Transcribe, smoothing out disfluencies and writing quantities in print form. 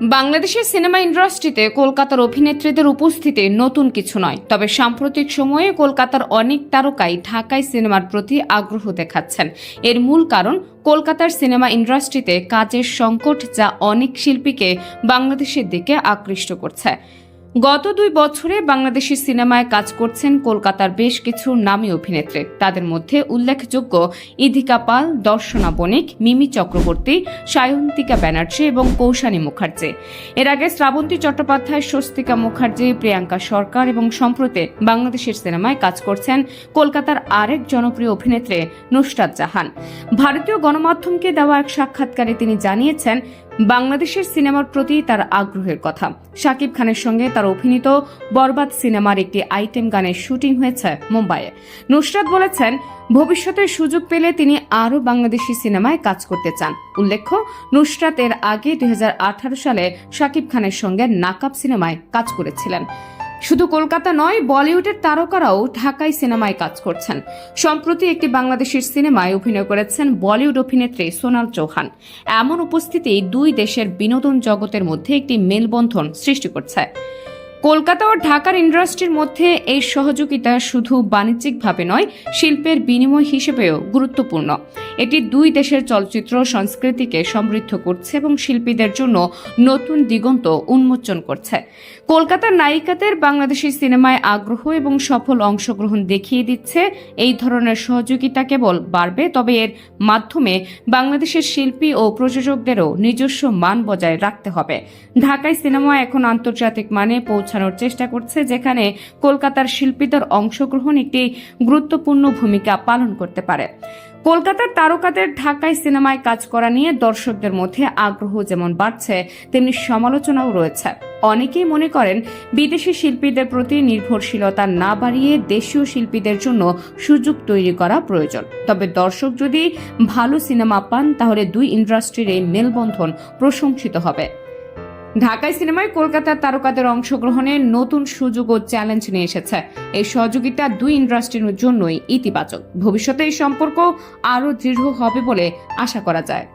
বাংলাদেশের সিনেমা ইন্ডাস্ট্রিতে কলকাতার অভিনেত্রীদের উপস্থিতি নতুন কিছু নয়, তবে সাম্প্রতিক সময়ে কলকাতার অনেক তারকাই ঢাকায় সিনেমার প্রতি আগ্রহ দেখাচ্ছেন। এর মূল কারণ কলকাতার সিনেমা ইন্ডাস্ট্রিতে কাজের সংকট, যা অনেক শিল্পীকে বাংলাদেশের দিকে আকৃষ্ট করছে। গত 2 বছরে বাংলাদেশি সিনেমায় কাজ করছেন কলকাতার বেশ কিছু নামী অভিনেত্রী। তাদের মধ্যে উল্লেখযোগ্য ইধিকা পাল, দর্শনা বণিক, মিমি চক্রবর্তী, সায়ন্তিকা ব্যানার্জি এবং কৌশানী মুখার্জি। এর আগে শ্রাবন্তী চট্টোপাধ্যায়, স্বস্তিকা মুখার্জি, প্রিয়াঙ্কা সরকার এবং সম্প্রতি বাংলাদেশের সিনেমায় কাজ করছেন কলকাতার আরেক জনপ্রিয় অভিনেত্রী নুসরাত জাহান। ভারতীয় গণমাধ্যমকে দেওয়া এক সাক্ষাৎকারে তিনি জানিয়েছেন বাংলাদেশের সিনেমার প্রতি তার আগ্রহের কথা। শাকিব খানের সঙ্গে তার অভিনীত বরবাদ সিনেমার একটি আইটেম গানের শুটিং হয়েছে মুম্বাইয়ে। নুসরাত বলেছেন, ভবিষ্যতে সুযোগ পেলে তিনি আরও বাংলাদেশি সিনেমায় কাজ করতে চান। উল্লেখ্য, নুসরাত এর আগে 2018 সালে শাকিব খানের সঙ্গে নাকাব সিনেমায় কাজ করেছিলেন। শুধু কলকাতা নয়, বলিউডের তারকারাও ঢাকায় সিনেমায় কাজ করছেন। সম্প্রতি একটি বাংলাদেশের সিনেমায় অভিনয় করেছেন বলিউড অভিনেত্রী সোনাল চৌহান। এমন উপস্থিতি দুই দেশের বিনোদন জগতের মধ্যে একটি মেলবন্ধন সৃষ্টি করছে। কলকাতা ও ঢাকার ইন্ডাস্ট্রির মধ্যে এই সহযোগিতা শুধু বাণিজ্যিকভাবে নয়, শিল্পের বিনিময় হিসেবেও গুরুত্বপূর্ণ। এটি দুই দেশের চলচ্চিত্র সংস্কৃতিকে সমৃদ্ধ করছে এবং শিল্পীদের জন্য নতুন দিগন্ত উন্মোচন করছে। কলকাতার নায়িকাদের বাংলাদেশি সিনেমায় আগ্রহ এবং সফল অংশগ্রহণ দেখিয়ে দিচ্ছে এই ধরনের সহযোগিতা কেবল বাড়বে, তবে এর মাধ্যমে বাংলাদেশের শিল্পী ও প্রযোজকদেরও নিজস্ব মান বজায় রাখতে হবে। ঢাকায় সিনেমা এখন আন্তর্জাতিক মানে পৌঁছানোর চেষ্টা করছে, যেখানে কলকাতার শিল্পীদের অংশগ্রহণ একটি গুরুত্বপূর্ণ ভূমিকা পালন করতে পারে। কলকাতার তারকাদের ঢাকায় সিনেমায় কাজ করা নিয়ে দর্শকদের মধ্যে আগ্রহ যেমন বাড়ছে, তেমনি সমালোচনাও রয়েছে। অনেকেই মনে করেন বিদেশি শিল্পীদের প্রতি নির্ভরশীলতা না বাড়িয়ে দেশীয় শিল্পীদের জন্য সুযোগ তৈরি করা প্রয়োজন। তবে দর্শক যদি ভালো সিনেমা পান, তাহলে দুই ইন্ডাস্ট্রির এই মেলবন্ধন প্রশংসিত হবে। ঢাকায় সিনেমায় কলকাতার তারকাদের অংশগ্রহণে নতুন সুযোগ ও চ্যালেঞ্জ নিয়ে এসেছে। এই সহযোগিতা দুই ইন্ডাস্ট্রির জন্যই ইতিবাচক। ভবিষ্যতে এই সম্পর্ক আরও দৃঢ় হবে বলে আশা করা যায়।